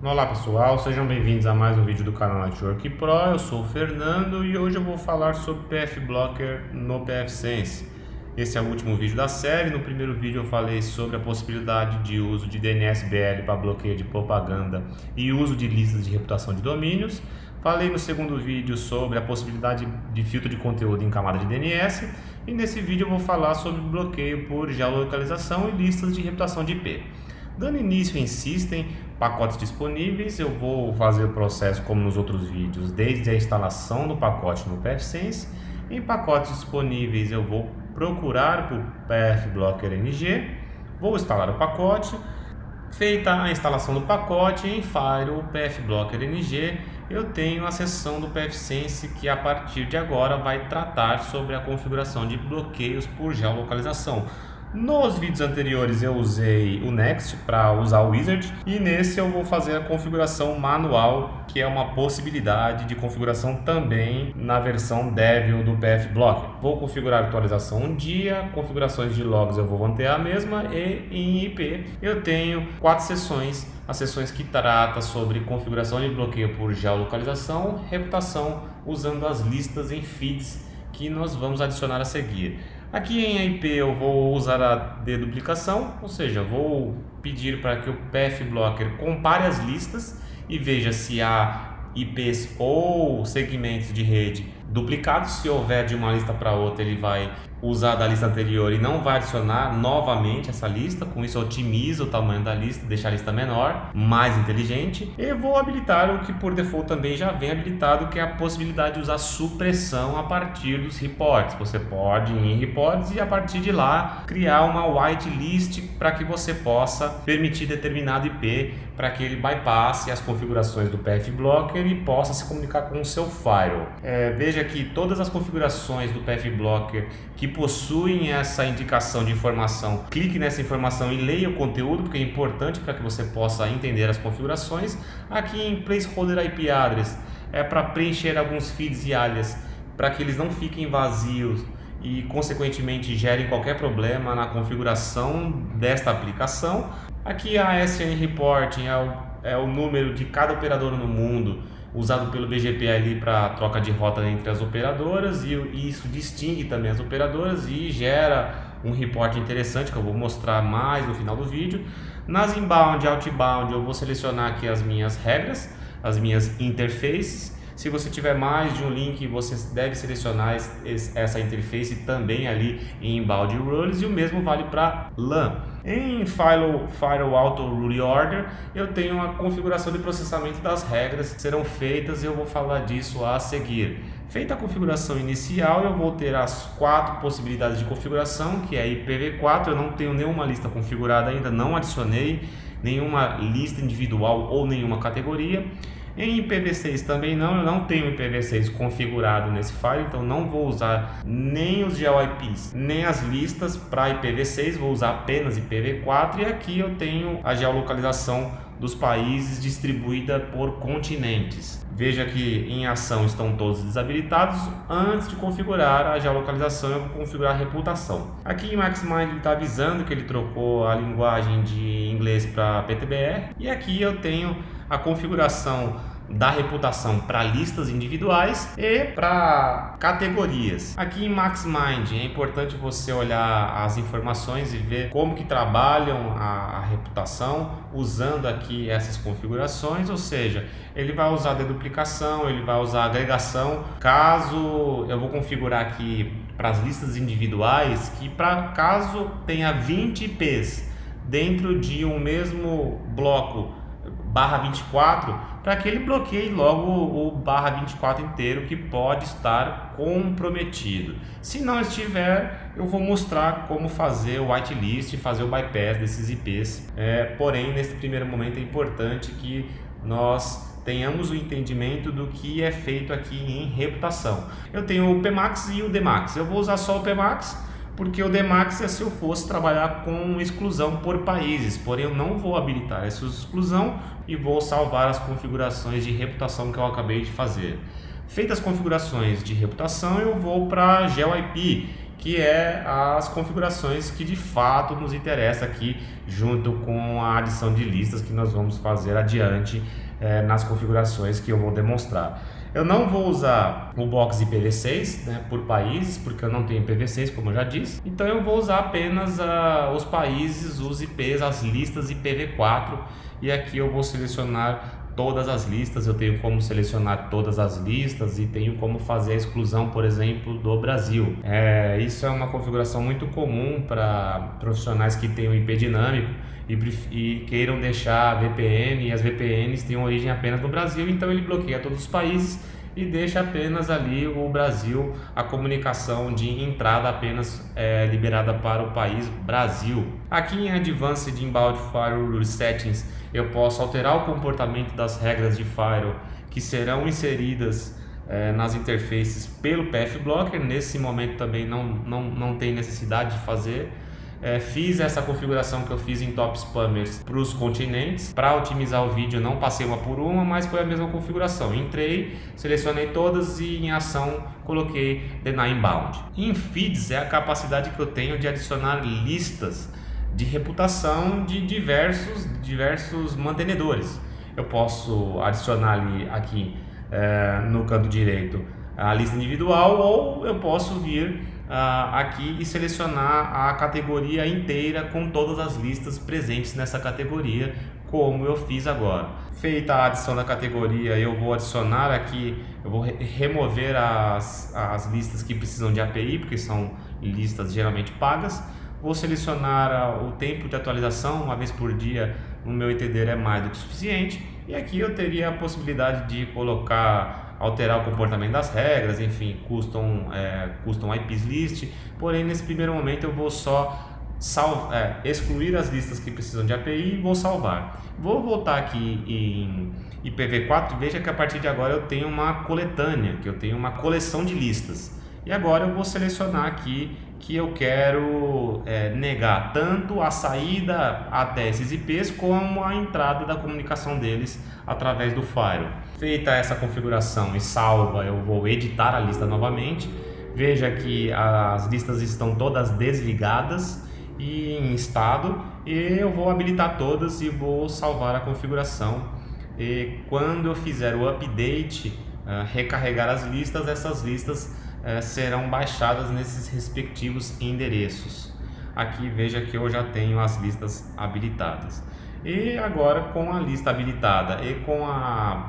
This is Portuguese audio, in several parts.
Olá pessoal, sejam bem-vindos a mais um vídeo do canal Network Pro. Eu sou o Fernando e hoje eu vou falar sobre PF Blocker no pfSense. Esse é o último vídeo da série. No primeiro vídeo eu falei sobre a possibilidade de uso de DNS-BL para bloqueio de propaganda e uso de listas de reputação de domínios. Falei no segundo vídeo sobre a possibilidade de filtro de conteúdo em camada de DNS e nesse vídeo eu vou falar sobre bloqueio por geolocalização e listas de reputação de IP. Dando início em System, pacotes disponíveis, eu vou fazer o processo como nos outros vídeos, desde a instalação do pacote no pfSense. Em pacotes disponíveis eu vou procurar por PF Blocker NG, vou instalar o pacote. Feita a instalação do pacote, em Firewall PF Blocker NG, eu tenho a seção do pfSense que a partir de agora vai tratar sobre a configuração de bloqueios por geolocalização. Nos vídeos anteriores eu usei o Next para usar o Wizard e nesse eu vou fazer a configuração manual, que é uma possibilidade de configuração também na versão Devil do PF Blocker. Vou configurar a atualização um dia, configurações de logs eu vou manter a mesma e em IP eu tenho 4 sessões, as sessões que tratam sobre configuração de bloqueio por geolocalização, reputação, usando as listas em feeds que nós vamos adicionar a seguir. Aqui em IP eu vou usar a deduplicação, ou seja, vou pedir para que o PF Blocker compare as listas e veja se há IPs ou segmentos de rede duplicados. Se houver de uma lista para outra, ele vai usar da lista anterior e não vai adicionar novamente essa lista. Com isso otimiza o tamanho da lista, deixa a lista menor, mais inteligente. E vou habilitar o que por default também já vem habilitado, que é a possibilidade de usar supressão a partir dos reports. Você pode ir em reports e a partir de lá criar uma whitelist para que você possa permitir determinado IP para que ele bypasse as configurações do PF Blocker e possa se comunicar com o seu firewall. Veja que todas as configurações do PF Blocker que possuem essa indicação de informação, clique nessa informação e leia o conteúdo, porque é importante para que você possa entender as configurações. Aqui em Placeholder IP Address é para preencher alguns feeds e alias para que eles não fiquem vazios e consequentemente gerem qualquer problema na configuração desta aplicação. Aqui a SN Reporting é o número de cada operadora no mundo, usado pelo BGP ali para troca de rota entre as operadoras, e isso distingue também as operadoras e gera um report interessante que eu vou mostrar mais no final do vídeo. Nas inbound e outbound eu vou selecionar aqui as minhas regras, as minhas interfaces. Se você tiver mais de um link, você deve selecionar essa interface também ali em Inbound Rules, e o mesmo vale para LAN. Em Firewall Auto Rule Order, eu tenho a configuração de processamento das regras que serão feitas e eu vou falar disso a seguir. Feita a configuração inicial, eu vou ter as 4 possibilidades de configuração, que é IPv4, eu não tenho nenhuma lista configurada ainda, não adicionei nenhuma lista individual ou nenhuma categoria. Em IPv6 também não, eu não tenho IPv6 configurado nesse file, então não vou usar nem os GeoIPs, nem as listas para IPv6, vou usar apenas IPv4, e aqui eu tenho a geolocalização dos países distribuída por continentes. Veja que em ação estão todos desabilitados. Antes de configurar a geolocalização, eu vou configurar a reputação. Aqui em MaxMind ele está avisando que ele trocou a linguagem de inglês para PTBR, e aqui eu tenho a configuração da reputação para listas individuais e para categorias. Aqui em MaxMind é importante você olhar as informações e ver como que trabalham a reputação usando aqui essas configurações, ou seja, ele vai usar deduplicação, ele vai usar agregação. Caso eu vou configurar aqui para as listas individuais, que caso tenha 20 IPs dentro de um mesmo bloco /24, para que ele bloqueie logo o /24 inteiro, que pode estar comprometido. Se não estiver, eu vou mostrar como fazer o whitelist, fazer o bypass desses IPs. Porém, nesse primeiro momento é importante que nós tenhamos o entendimento do que é feito aqui em reputação. Eu tenho o PMAX e o DMAX. Eu vou usar só o PMAX, porque o DMAX é se eu fosse trabalhar com exclusão por países, porém eu não vou habilitar essa exclusão e vou salvar as configurações de reputação que eu acabei de fazer. Feitas as configurações de reputação, eu vou para GeoIP que é as configurações que de fato nos interessa aqui, junto com a adição de listas que nós vamos fazer adiante nas configurações que eu vou demonstrar. Eu não vou usar o box IPv6, né, por países, porque eu não tenho IPv6, como eu já disse. Então eu vou usar apenas os países, os IPs, as listas IPv4. E aqui eu vou selecionar todas as listas. Eu tenho como selecionar todas as listas e tenho como fazer a exclusão, por exemplo, do Brasil. Isso é uma configuração muito comum para profissionais que têm um IP dinâmico e queiram deixar a VPN, e as VPNs têm origem apenas no Brasil, então ele bloqueia todos os países e deixa apenas ali o Brasil, a comunicação de entrada apenas liberada para o país Brasil. Aqui em Advanced Inbound Firewall Settings eu posso alterar o comportamento das regras de firewall que serão inseridas nas interfaces pelo PF Blocker. Nesse momento também não tem necessidade de fazer. Fiz essa configuração que eu fiz em Top Spammers para os continentes. Para otimizar o vídeo não passei uma por uma, mas foi a mesma configuração. Entrei, selecionei todas e em ação coloquei Deny Inbound. Em Feeds é a capacidade que eu tenho de adicionar listas de reputação de diversos mantenedores. Eu posso adicionar ali aqui no canto direito a lista individual, ou eu posso vir aqui e selecionar a categoria inteira com todas as listas presentes nessa categoria, como eu fiz agora. Feita a adição da categoria, eu vou adicionar aqui, eu vou remover as listas que precisam de API, porque são listas geralmente pagas. Vou selecionar o tempo de atualização, uma vez por dia, no meu entender é mais do que suficiente. E aqui eu teria a possibilidade de alterar o comportamento das regras, enfim, custom IPs list. Porém, nesse primeiro momento eu vou só excluir as listas que precisam de API e vou salvar. Vou voltar aqui em IPv4, veja que a partir de agora eu tenho uma coletânea, que eu tenho uma coleção de listas. E agora eu vou selecionar aqui que eu quero negar tanto a saída até esses IPs como a entrada da comunicação deles através do firewall. Feita essa configuração e salva, eu vou editar a lista novamente. Veja que as listas estão todas desligadas e em estado, e eu vou habilitar todas e vou salvar a configuração. E quando eu fizer o update, recarregar as listas, essas listas serão baixadas nesses respectivos endereços. Aqui veja que eu já tenho as listas habilitadas. E agora, com a lista habilitada e com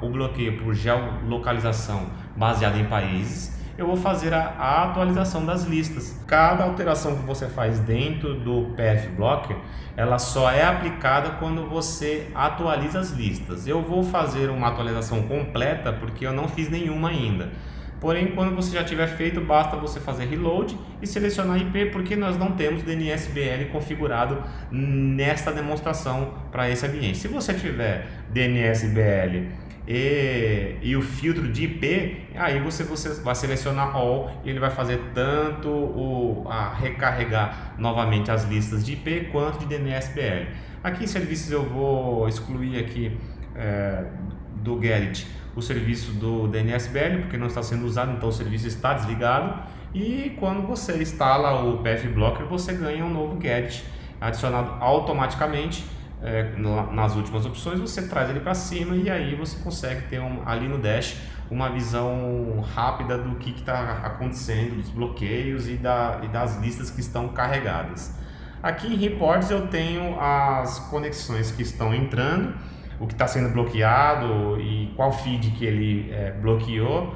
o bloqueio por geolocalização baseado em países, eu vou fazer a atualização das listas. Cada alteração que você faz dentro do PF Blocker, ela só é aplicada quando você atualiza as listas. Eu vou fazer uma atualização completa porque eu não fiz nenhuma ainda. Porém, quando você já tiver feito, basta você fazer reload e selecionar IP, porque nós não temos DNSBL configurado nesta demonstração para esse ambiente. Se você tiver DNSBL e o filtro de IP, aí você vai selecionar All e ele vai fazer tanto recarregar novamente as listas de IP quanto de DNSBL. Aqui em serviços eu vou excluir aqui do Get o serviço do DNSBL, porque não está sendo usado, então o serviço está desligado. E quando você instala o PF Blocker, você ganha um novo Get adicionado automaticamente. Nas últimas opções você traz ele para cima e aí você consegue ter ali no dash uma visão rápida do que está acontecendo, dos bloqueios e das listas que estão carregadas. Aqui em Reports eu tenho as conexões que estão entrando, o que está sendo bloqueado e qual feed que ele bloqueou,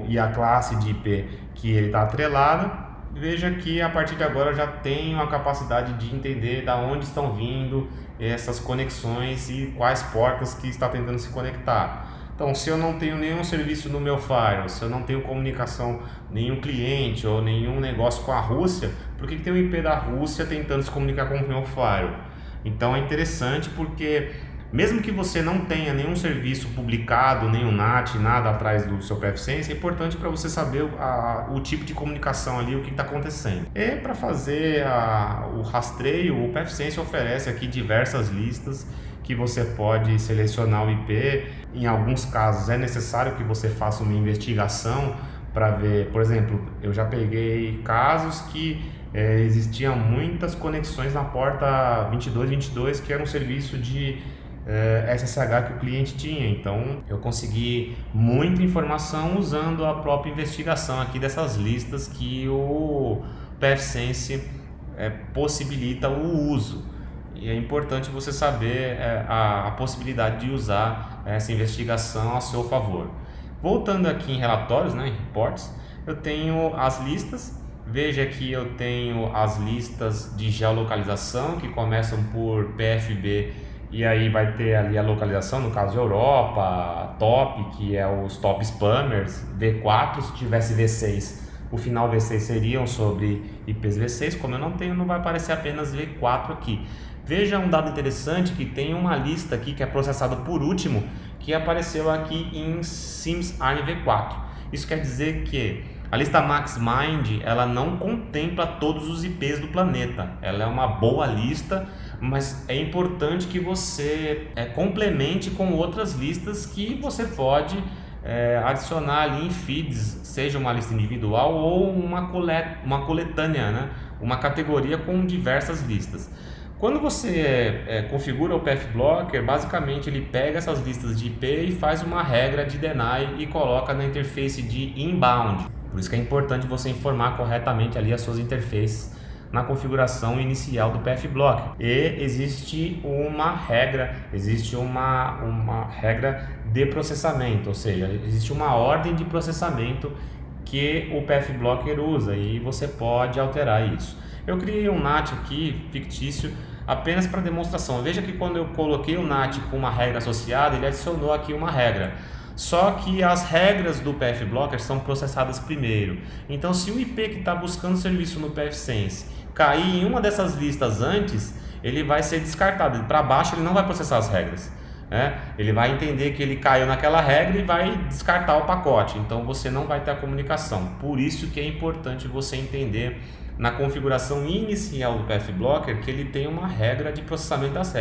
e a classe de IP que ele está atrelado. Veja que a partir de agora eu já tenho a capacidade de entender da onde estão vindo essas conexões e quais portas que está tentando se conectar. Então, se eu não tenho nenhum serviço no meu firewall, se eu não tenho comunicação, nenhum cliente ou nenhum negócio com a Rússia, por que tem um IP da Rússia tentando se comunicar com o meu firewall? Então é interessante porque mesmo que você não tenha nenhum serviço publicado, nenhum NAT, nada atrás do seu PFSense, é importante para você saber o tipo de comunicação ali, o que está acontecendo. E para fazer o rastreio, o PFSense oferece aqui diversas listas que você pode selecionar o IP. Em alguns casos é necessário que você faça uma investigação para ver, por exemplo, eu já peguei casos que existiam muitas conexões na porta 2222, que era um serviço de SSH que o cliente tinha. Então eu consegui muita informação usando a própria investigação aqui dessas listas que o pfSense possibilita o uso. E é importante você saber a possibilidade de usar essa investigação a seu favor. Voltando aqui em relatórios, em reports, eu tenho as listas. Veja que eu tenho as listas de geolocalização que começam por PFB e aí vai ter ali a localização, no caso Europa, top, que é os top spammers, V4, se tivesse V6, o final V6 seriam sobre IPs V6, como eu não tenho, não vai aparecer apenas V4 aqui. Veja um dado interessante que tem uma lista aqui que é processada por último, que apareceu aqui em SIMS-ARN V4. Isso quer dizer que a lista MaxMind, ela não contempla todos os IPs do planeta. Ela é uma boa lista, mas é importante que você complemente com outras listas que você pode adicionar ali em feeds, seja uma lista individual ou uma coletânea, uma categoria com diversas listas. Quando você configura o pfBlocker, basicamente ele pega essas listas de IP e faz uma regra de deny e coloca na interface de inbound. Por isso que é importante você informar corretamente ali as suas interfaces na configuração inicial do pfBlocker. E existe uma regra de processamento, ou seja, existe uma ordem de processamento que o pfBlocker usa e você pode alterar isso. Eu criei um NAT aqui fictício apenas para demonstração. Veja que quando eu coloquei o NAT com uma regra associada, ele adicionou aqui uma regra. Só que as regras do pfBlocker são processadas primeiro. Então, se o IP que está buscando serviço no pfSense cair em uma dessas listas antes, ele vai ser descartado. Para baixo ele não vai processar as regras. Ele vai entender que ele caiu naquela regra e vai descartar o pacote. Então você não vai ter a comunicação. Por isso que é importante você entender na configuração inicial do pfBlocker que ele tem uma regra de processamento das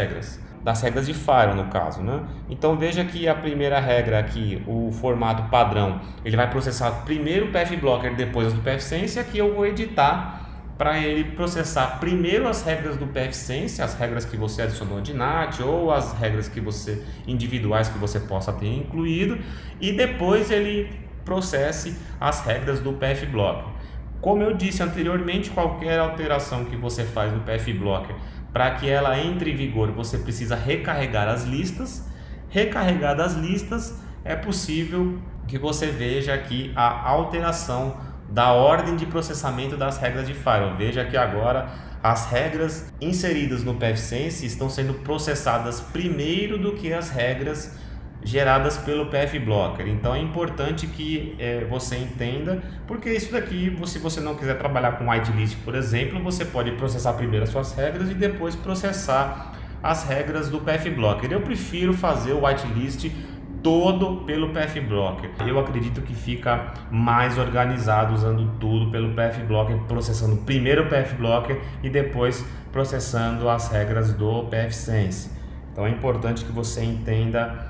regras de firewall no caso, Então veja que a primeira regra aqui, o formato padrão, ele vai processar primeiro o pfBlocker, depois do pfSense, e aqui eu vou editar para ele processar primeiro as regras do pfSense, as regras que você adicionou de NAT ou as regras individuais que você possa ter incluído, e depois ele processe as regras do pfBlocker. Como eu disse anteriormente, qualquer alteração que você faz no pfBlocker, para que ela entre em vigor, você precisa recarregar as listas. Recarregadas as listas, é possível que você veja aqui a alteração da ordem de processamento das regras de firewall. Veja que agora as regras inseridas no pfSense estão sendo processadas primeiro do que as regras geradas pelo pfBlocker. Então é importante que você entenda, porque isso daqui, se você não quiser trabalhar com whitelist, por exemplo, você pode processar primeiro as suas regras e depois processar as regras do pfBlocker. Eu prefiro fazer o whitelist todo pelo pfBlocker. Eu acredito que fica mais organizado usando tudo pelo pfBlocker, processando primeiro o pfBlocker e depois processando as regras do pfSense. Então é importante que você entenda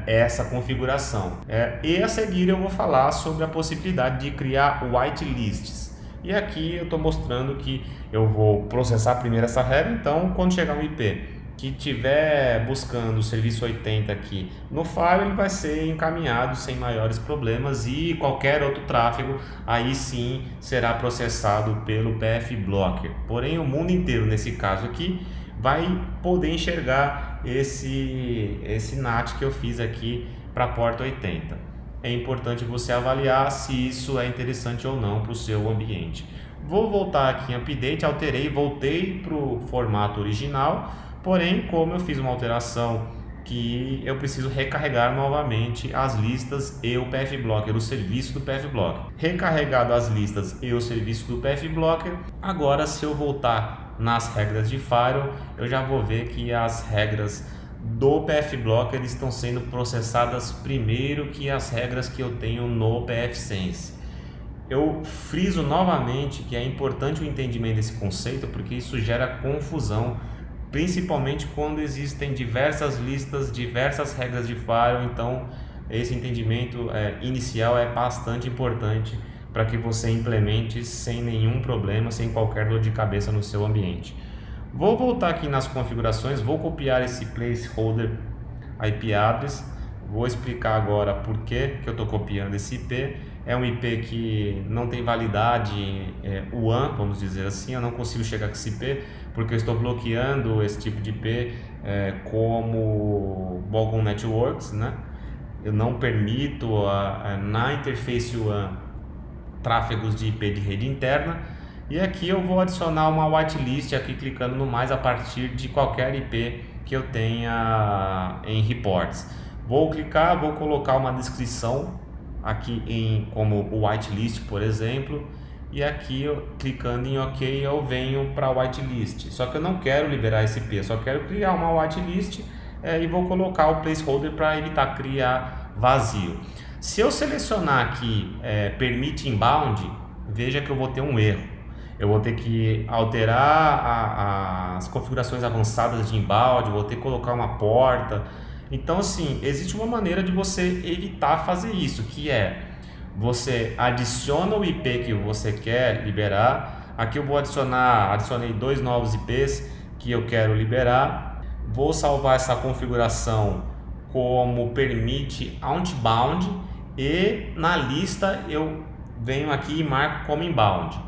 essa configuração. E a seguir eu vou falar sobre a possibilidade de criar whitelists. E aqui eu estou mostrando que eu vou processar primeiro essa regra. Então, quando chegar um IP que estiver buscando o serviço 80 aqui no firewall, ele vai ser encaminhado sem maiores problemas, e qualquer outro tráfego aí sim será processado pelo pfBlocker. Porém, o mundo inteiro, nesse caso aqui, vai poder enxergar esse NAT que eu fiz aqui para a porta 80. É importante você avaliar se isso é interessante ou não para o seu ambiente. Vou voltar aqui em Update, alterei, voltei para o formato original, porém, como eu fiz uma alteração que eu preciso recarregar novamente as listas e o pfBlocker, o serviço do pfBlocker. Recarregado as listas e o serviço do pfBlocker, agora se eu voltar nas regras de firewall, eu já vou ver que as regras do pfBlocker estão sendo processadas primeiro que as regras que eu tenho no pfSense. Eu friso novamente que é importante o entendimento desse conceito, porque isso gera confusão, principalmente quando existem diversas listas, diversas regras de firewall. Então esse entendimento inicial é bastante importante para que você implemente sem nenhum problema, sem qualquer dor de cabeça no seu ambiente. Vou voltar aqui nas configurações, vou copiar esse placeholder IP address, vou explicar agora por que eu estou copiando esse IP. É um IP que não tem validade WAN, vamos dizer assim, eu não consigo chegar com esse IP porque eu estou bloqueando esse tipo de IP como Bolgon Networks, né? Eu não permito na interface WAN tráfegos de IP de rede interna. E aqui eu vou adicionar uma whitelist aqui clicando no mais a partir de qualquer IP que eu tenha em reports. Vou clicar, vou colocar uma descrição aqui como whitelist, por exemplo, e aqui clicando em OK eu venho para whitelist. Só que eu não quero liberar esse IP, eu só quero criar uma whitelist e vou colocar o placeholder para evitar criar vazio. Se eu selecionar aqui permit inbound, veja que eu vou ter um erro. Eu vou ter que alterar as configurações avançadas de inbound, vou ter que colocar uma porta. Então, assim, existe uma maneira de você evitar fazer isso, que é você adiciona o IP que você quer liberar. Aqui eu vou adicionei 2 novos IPs que eu quero liberar. Vou salvar essa configuração como permit outbound e na lista eu venho aqui e marco como inbound.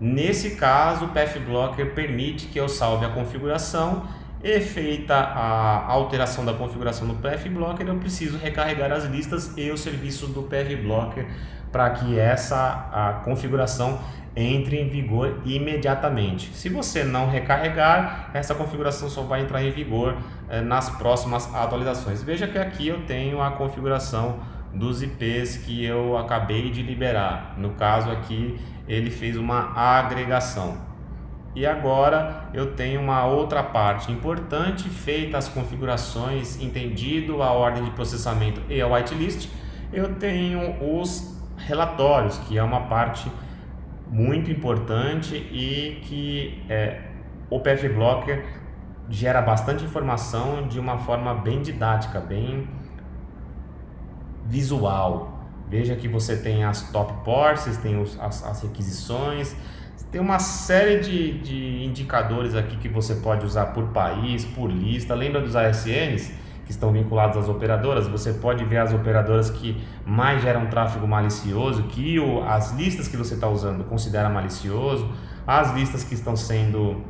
Nesse caso, o Path Blocker permite que eu salve a configuração e feita a alteração da configuração do Path Blocker, eu preciso recarregar as listas e os serviços do Path Blocker para que a configuração entre em vigor imediatamente. Se você não recarregar, essa configuração só vai entrar em vigor nas próximas atualizações. Veja que aqui eu tenho a configuração dos IPs que eu acabei de liberar. No caso aqui, ele fez uma agregação. E agora eu tenho uma outra parte importante, feita as configurações, entendido a ordem de processamento e a whitelist, eu tenho os relatórios, que é uma parte muito importante e que o Path Blocker gera bastante informação de uma forma bem didática, bem visual. Veja que você tem as top ports, tem as requisições, tem uma série de indicadores aqui que você pode usar por país, por lista. Lembra dos ASNs que estão vinculados às operadoras? Você pode ver as operadoras que mais geram tráfego malicioso, que as listas que você está usando considera malicioso, as listas que estão sendo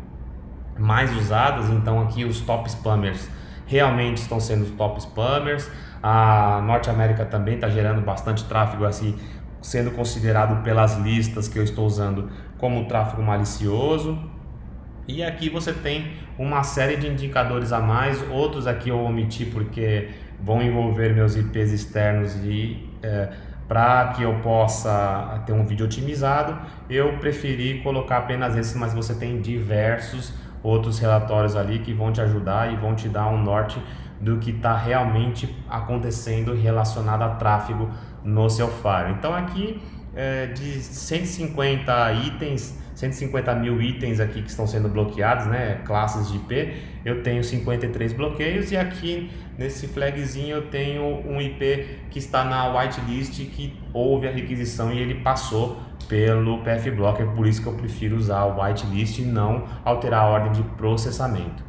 mais usadas. Então aqui os top spammers realmente estão sendo os top spammers. A Norte América também está gerando bastante tráfego assim, sendo considerado pelas listas que eu estou usando como tráfego malicioso. E aqui você tem uma série de indicadores a mais, outros aqui eu omiti porque vão envolver meus IPs externos e para que eu possa ter um vídeo otimizado, eu preferi colocar apenas esses, mas você tem diversos outros relatórios ali que vão te ajudar e vão te dar um norte do que está realmente acontecendo relacionado a tráfego no seu firewall. Então aqui de 150 itens, 150 mil itens aqui que estão sendo bloqueados, né, classes de IP, eu tenho 53 bloqueios e aqui nesse flagzinho eu tenho um IP que está na whitelist, que houve a requisição e ele passou pelo Path Blocker, por isso que eu prefiro usar o whitelist e não alterar a ordem de processamento.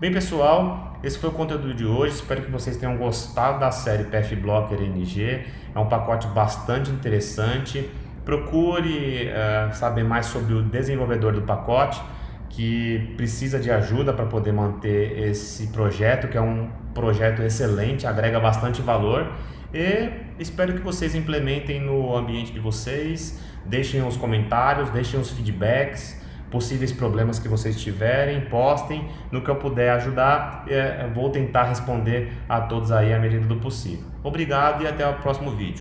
Bem pessoal, esse foi o conteúdo de hoje, espero que vocês tenham gostado da série Path Blocker NG, é um pacote bastante interessante. Procure saber mais sobre o desenvolvedor do pacote, que precisa de ajuda para poder manter esse projeto, que é um projeto excelente, agrega bastante valor, e espero que vocês implementem no ambiente de vocês, deixem os comentários, deixem os feedbacks, possíveis problemas que vocês tiverem, postem, no que eu puder ajudar, vou tentar responder a todos aí à medida do possível. Obrigado e até o próximo vídeo.